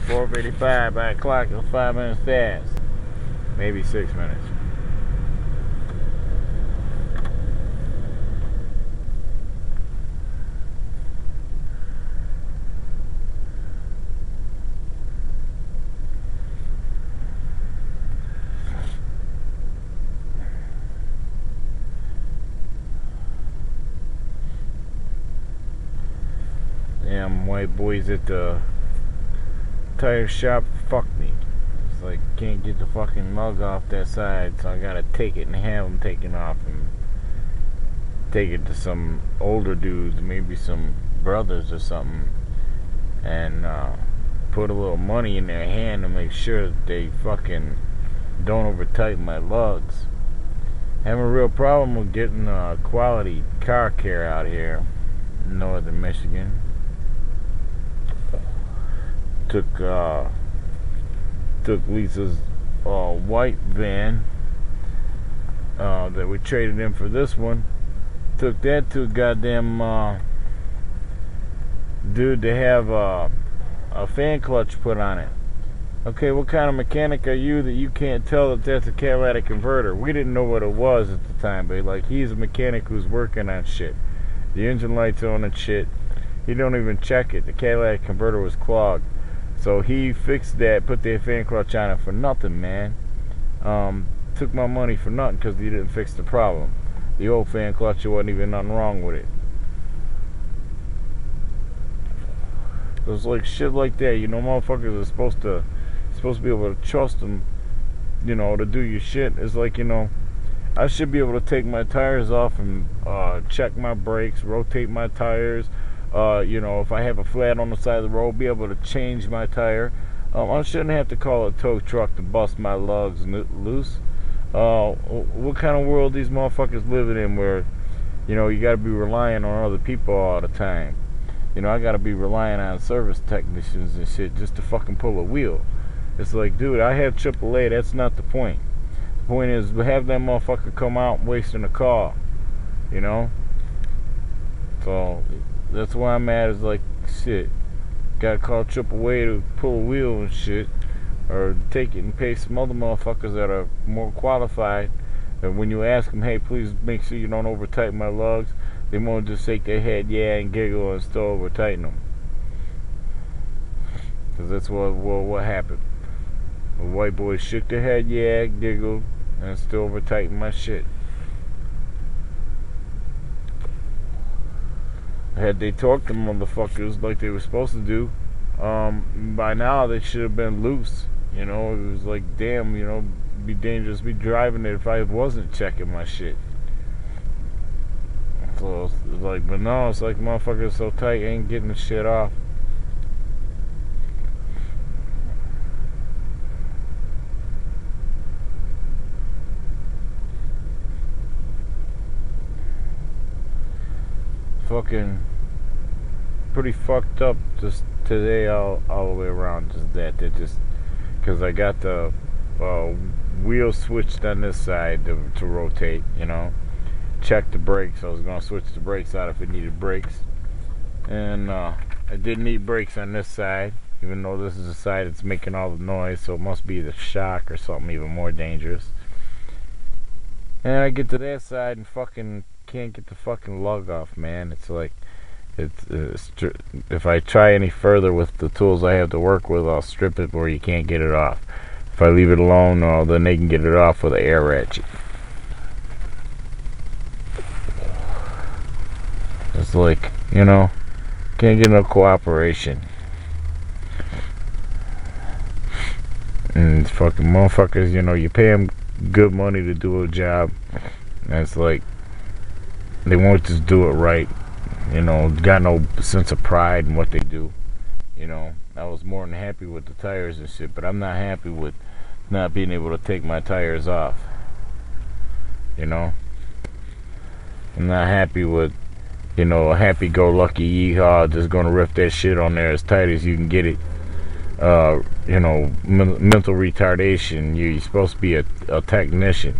4:55 by the clock. It was 5 minutes fast. Maybe 6 minutes. Damn white boys at the tire shop fuck me. It's like, can't get the fucking lug off that side, so I gotta take it and have them taken off and take it to some older dudes, maybe some brothers or something, and put a little money in their hand to make sure that they fucking don't over tighten my lugs. Having a real problem with getting quality car care out here in northern Michigan. Took Lisa's white van that we traded in for this one. Took that to a goddamn dude to have a fan clutch put on it. Okay, what kind of mechanic are you that you can't tell that that's a catalytic converter? We didn't know what it was at the time, but like, he's a mechanic who's working on shit. The engine light's on and shit. He don't even check it. The catalytic converter was clogged. So he fixed that, put the fan clutch on it for nothing, man. Took my money for nothing because he didn't fix the problem. The old fan clutch, there wasn't even nothing wrong with it. It was like shit like that, you know. Motherfuckers are supposed to be able to trust them, you know, to do your shit. It's like, you know, I should be able to take my tires off and check my brakes, rotate my tires. You know, if I have a flat on the side of the road, be able to change my tire. I shouldn't have to call a tow truck to bust my lugs loose. What kind of world these motherfuckers living in where, you know, you gotta be relying on other people all the time? You know, I gotta be relying on service technicians and shit just to fucking pull a wheel. It's like, dude, I have AAA, that's not the point. The point is, have that motherfucker come out wasting a car, you know? So that's why I'm at, is like, shit, gotta call AAA to pull a wheel and shit, or take it and pay some other motherfuckers that are more qualified. And when you ask them, hey, please make sure you don't over tighten my lugs, they won't just shake their head, yeah, and giggle and still over tighten them. Because that's what happened. The white boys shook their head, yeah, giggled, and still over tightened my shit. Had they talked to motherfuckers like they were supposed to do, by now they should have been loose. You know, it was like, damn, you know, it'd be dangerous to be driving it if I wasn't checking my shit. So it's like, but no, it's like motherfuckers so tight, ain't getting the shit off. Fucking pretty fucked up just today all the way around. Just that just because I got the wheel switched on this side to rotate, you know. Check the brakes. I was gonna switch the brakes out if it needed brakes, and I didn't need brakes on this side, even though this is the side that's making all the noise. So it must be the shock or something even more dangerous. And I get to that side and fucking can't get the fucking lug off, man. It's like, if I try any further with the tools I have to work with, I'll strip it where you can't get it off. If I leave it alone, then they can get it off with an air ratchet. It's like, you know, can't get no cooperation. And fucking motherfuckers, you know, you pay them good money to do a job, and it's like, they won't just do it right. You know, got no sense of pride in what they do. You know, I was more than happy with the tires and shit, but I'm not happy with not being able to take my tires off. You know, I'm not happy with, you know, a happy-go-lucky yeehaw just gonna rip that shit on there as tight as you can get it. You know, mental retardation. You're supposed to be a technician.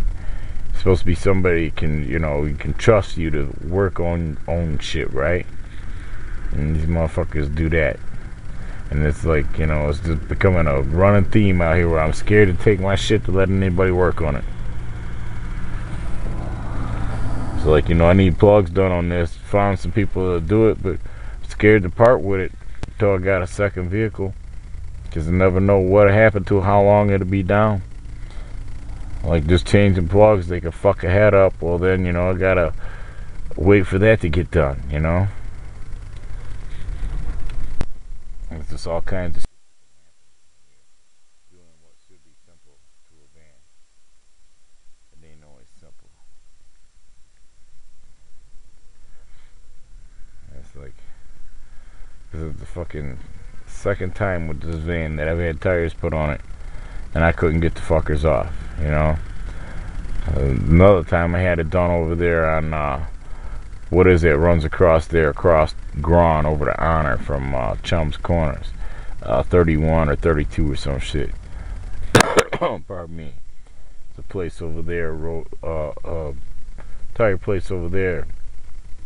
You're supposed to be somebody can, you know, you can trust you to work on shit, right? And these motherfuckers do that. And it's like, you know, it's just becoming a running theme out here where I'm scared to take my shit to let anybody work on it. So, like, you know, I need plugs done on this. Found some people to do it, but I'm scared to part with it until I got a second vehicle. Because I never know what happened to it, how long it'll be down. Like, just changing plugs, they could fuck a head up. Well, then, you know, I gotta wait for that to get done, you know? It's just all kinds of doing what should be simple to a van. It ain't always simple. It's like, this is the fucking second time with this van that I've had tires put on it, and I couldn't get the fuckers off, you know? Another time I had it done over there on, what is it, runs across there, across Grawn over to Honor from Chum's Corners. 31 or 32 or some shit. Pardon me. It's a place over there, tire place over there.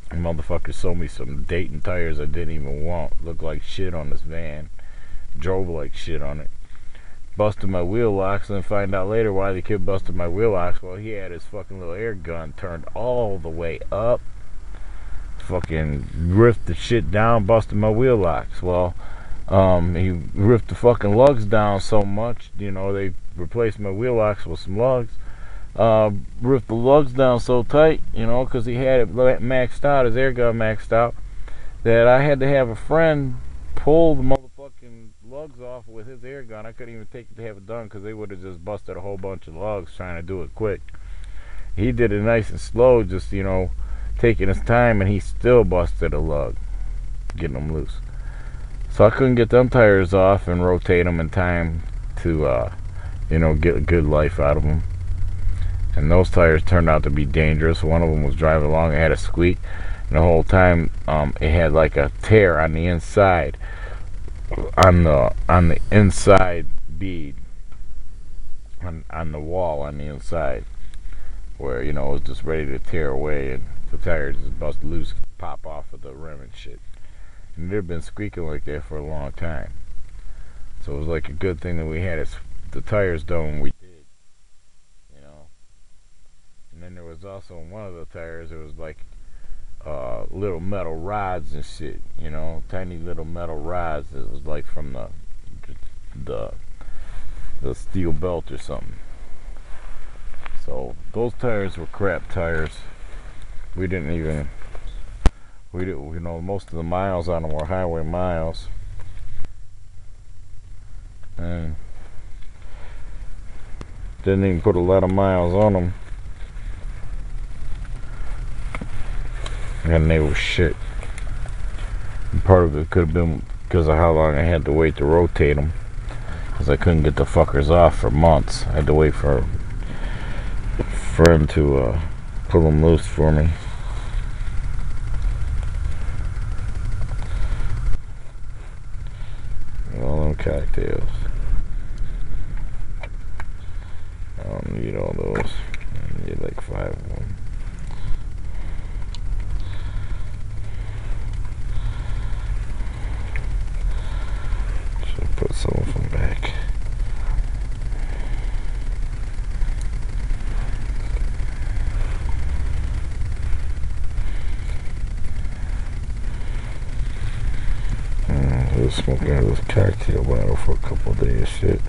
The motherfucker sold me some Dayton tires I didn't even want. Looked like shit on this van. Drove like shit on it. Busted my wheel locks, and then find out later why the kid busted my wheel locks. Well, he had his fucking little air gun turned all the way up. Fucking ripped the shit down, busted my wheel locks. Well, he ripped the fucking lugs down so much, you know, they replaced my wheel locks with some lugs. Ripped the lugs down so tight, you know, because he had it maxed out, his air gun maxed out, that I had to have a friend pull the motherfucking lugs off with his air gun. I couldn't even take it to have it done because they would have just busted a whole bunch of lugs trying to do it quick. He did it nice and slow, just, you know, taking his time, and he still busted a lug, getting them loose. So I couldn't get them tires off and rotate them in time to, you know, get a good life out of them. And those tires turned out to be dangerous. One of them was driving along, it had a squeak, and the whole time it had like a tear on the inside, on the inside bead, on the wall on the inside, where, you know, it was just ready to tear away, and the tires just bust loose, pop off of the rim and shit. And they've been squeaking like that for a long time. So it was like a good thing that we had the tires done when we did, you know. And then there was also one of the tires, it was like little metal rods and shit, you know, tiny little metal rods. It was like from the steel belt or something. So those tires were crap tires. We didn't, you know, most of the miles on them were highway miles, and didn't even put a lot of miles on them, and they were shit. And part of it could have been because of how long I had to wait to rotate them, because I couldn't get the fuckers off for months. I had to wait for a friend to pull them loose for me. All them cocktails. I don't need all those. I need like 5 of them. Should put some of them back. I was smoking out of this cocktail bottle for a couple of days, shit.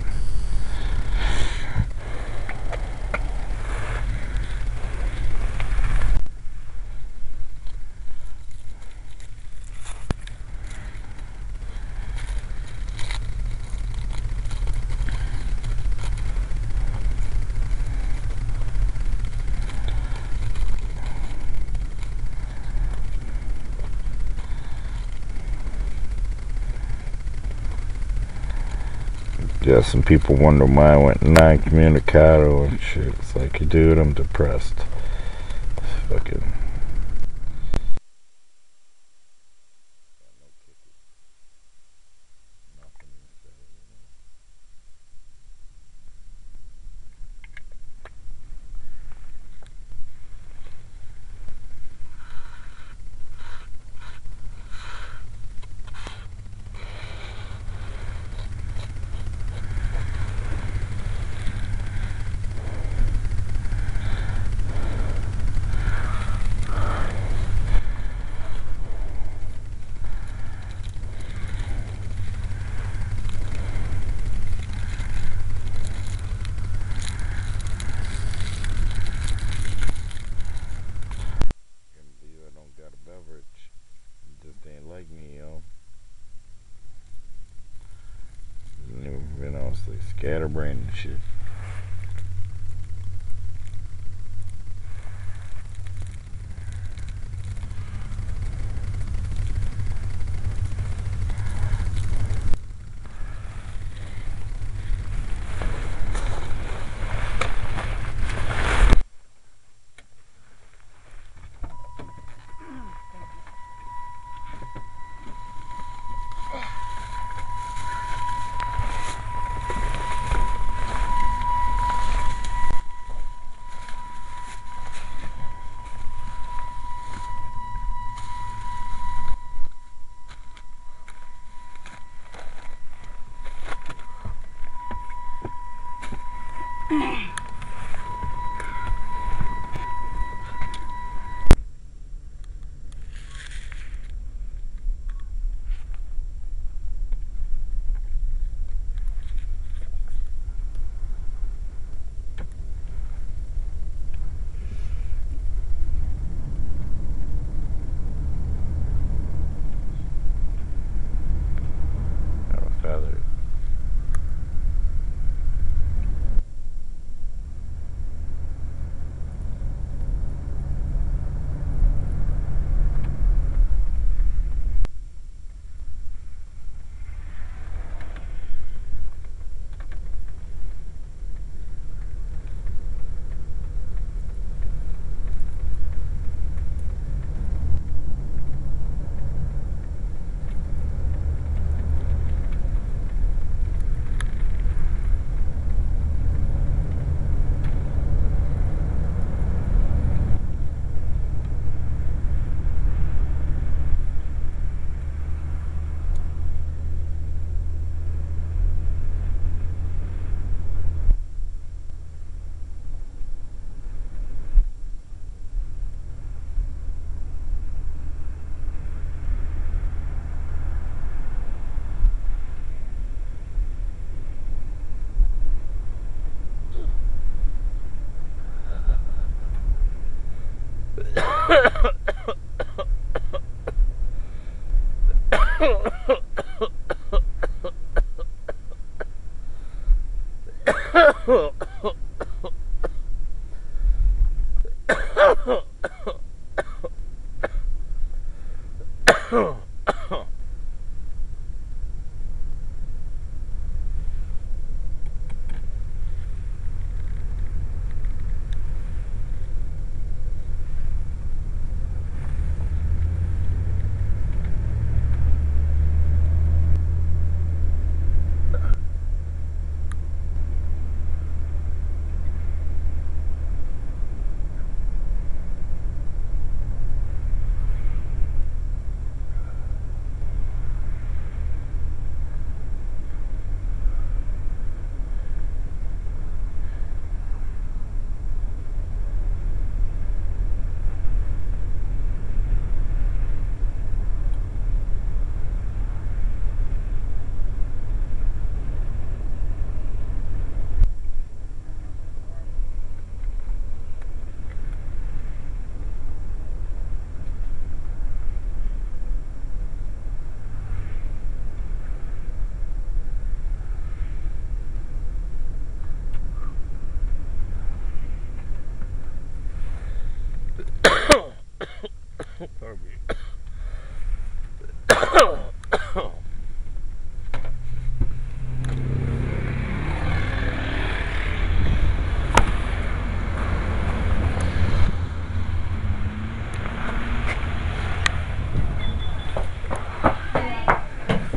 Yeah, some people wonder why I went non-communicado and shit. It's like, dude, I'm depressed. It's fucking... Seriously, scatterbrain and shit. Feathers.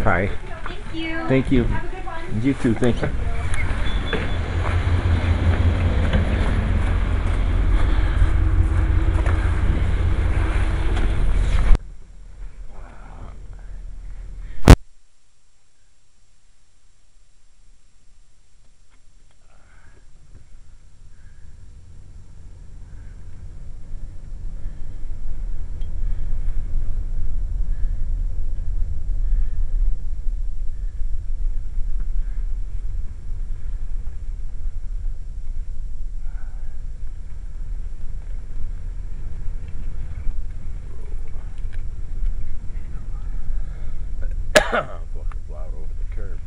Hi. Thank you. Thank you. Have a good one. You too. Thank you. Fucking plowed over the curb.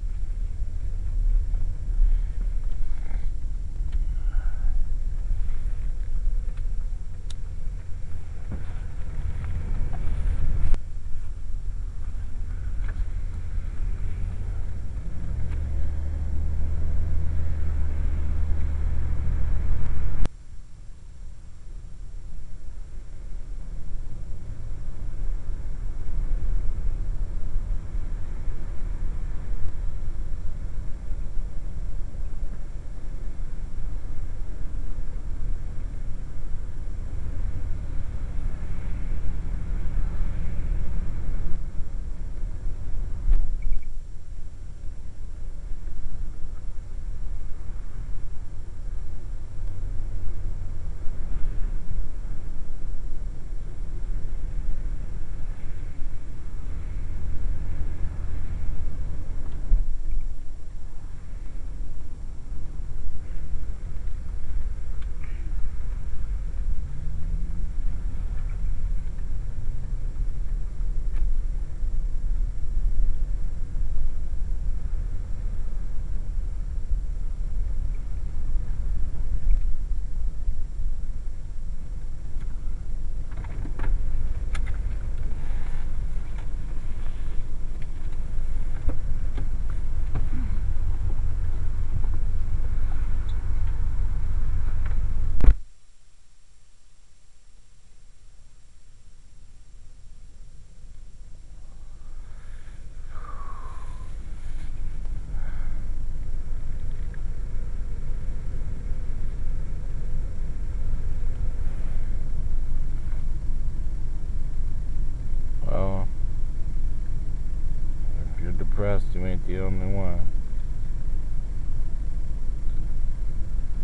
depressed. You ain't the only one.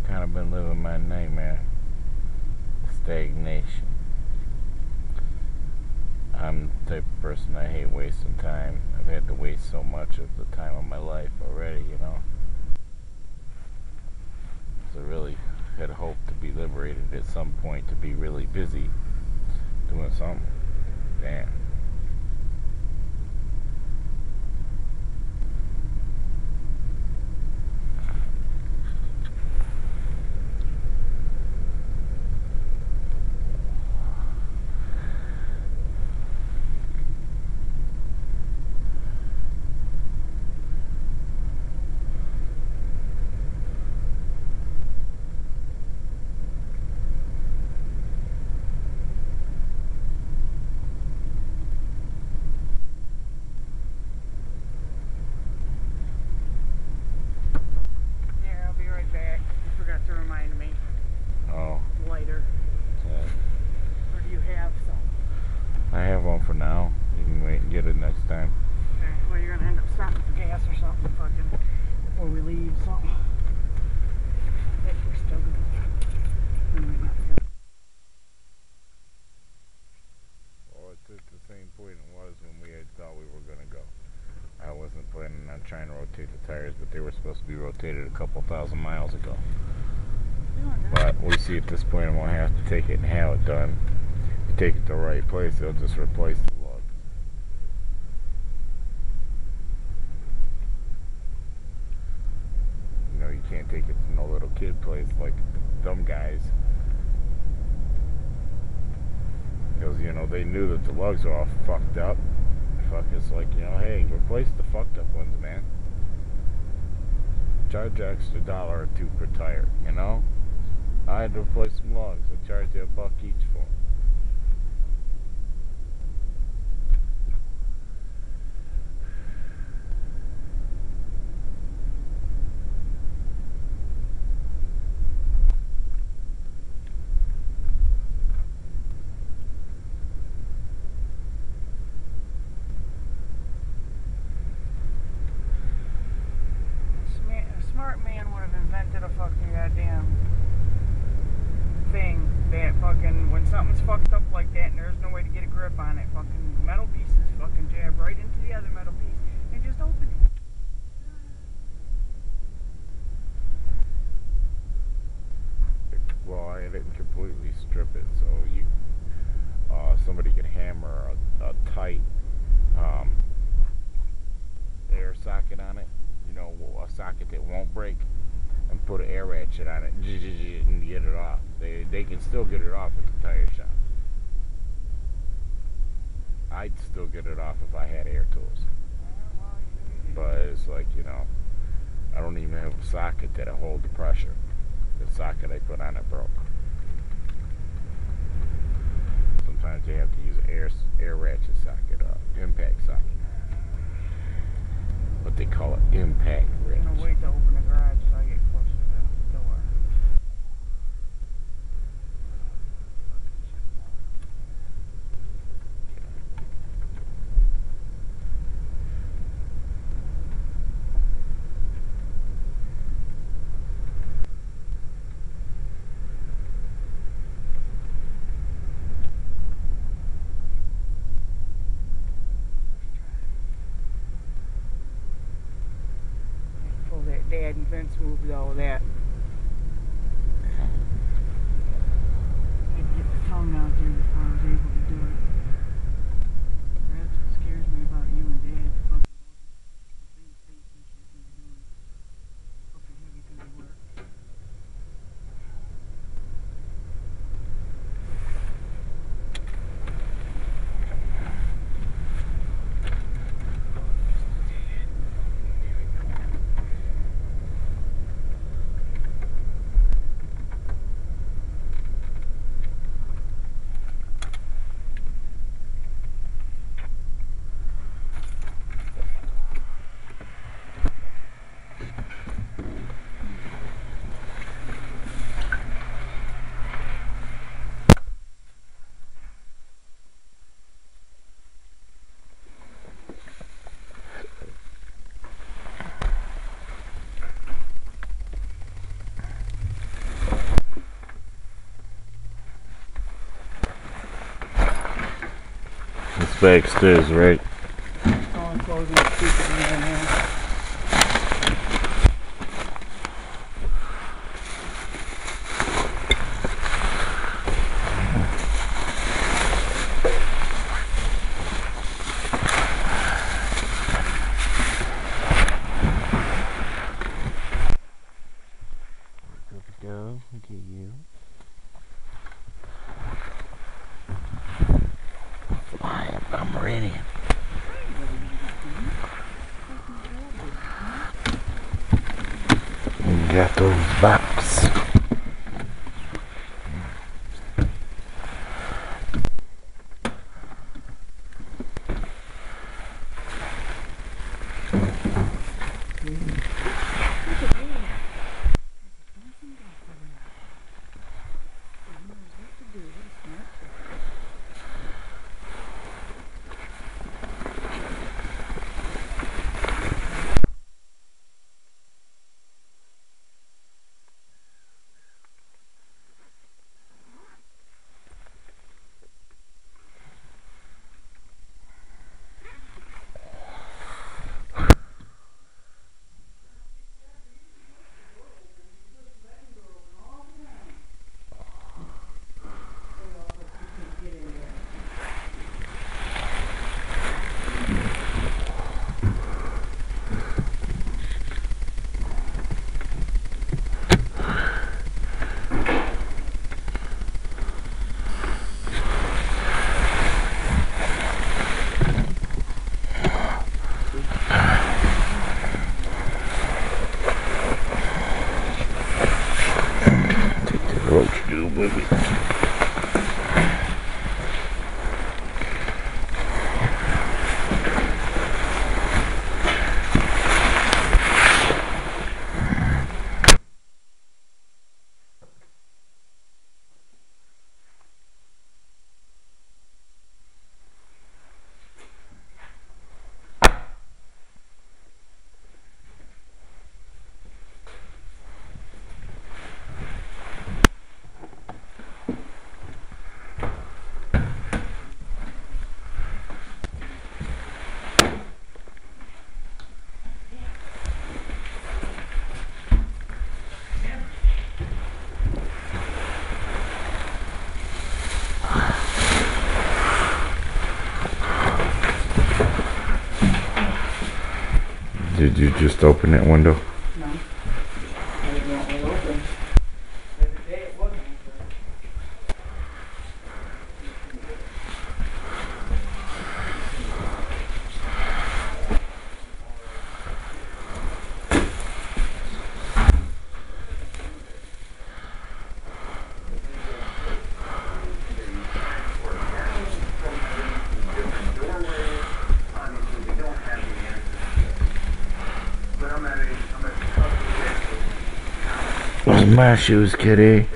Kind of been living my nightmare. Stagnation. I'm the type of person, I hate wasting time. I've had to waste so much of the time of my life already, you know. So really had hoped to be liberated at some point, to be really busy doing something. Damn. I have one for now. You can wait and get it next time. Okay, well you're gonna end up stopping for gas or something fucking before we leave, something. I think we're still good. Well, it's at the same point it was when we had thought we were gonna go. I wasn't planning on trying to rotate the tires, but they were supposed to be rotated a couple thousand miles ago. But we see at this point I'm gonna have to take it and have it done. If you take it to the right place, they'll just replace the lugs. You know, you can't take it to no little kid place like dumb guys. Because, you know, they knew that the lugs were all fucked up. Fuck, it's like, you know, hey, replace the fucked up ones, man. Charge an extra $1 or $2 per tire, you know? I had to replace some lugs. I charged you $1 each for them. Smart man would have invented a fucking goddamn thing that fucking, when something's fucked up like that and there's no way to get a grip on it, fucking metal pieces fucking jab right into the other metal piece and just open it. Well, I didn't completely strip it, so you somebody could hammer a tight air socket on it, you know, a socket that won't break, and put an air ratchet on it and get it off. They can still get it off at the tire shop. I'd still get it off if I had air tools. But it's like, you know, I don't even have a socket that'll hold the pressure. The socket I put on it broke. Sometimes you have to use an air ratchet socket, impact socket. But they call it impact wrench. I'm gonna wait to open the garage so I get closer to the door. That dad and fence move though, that I'd get the tongue out there before I was able to do it. That's what scares me about you and dad, fucking both in space and shit when you're doing fucking heavy duty work. backstairs, right? Someone closing the speakers in there now. Good to go. Look at you. Flying. I'm ready. You got those bops. Roach do with it. Did you just open that window? No. I didn't want it open. The other day it wasn't open. Those my shoes, kitty.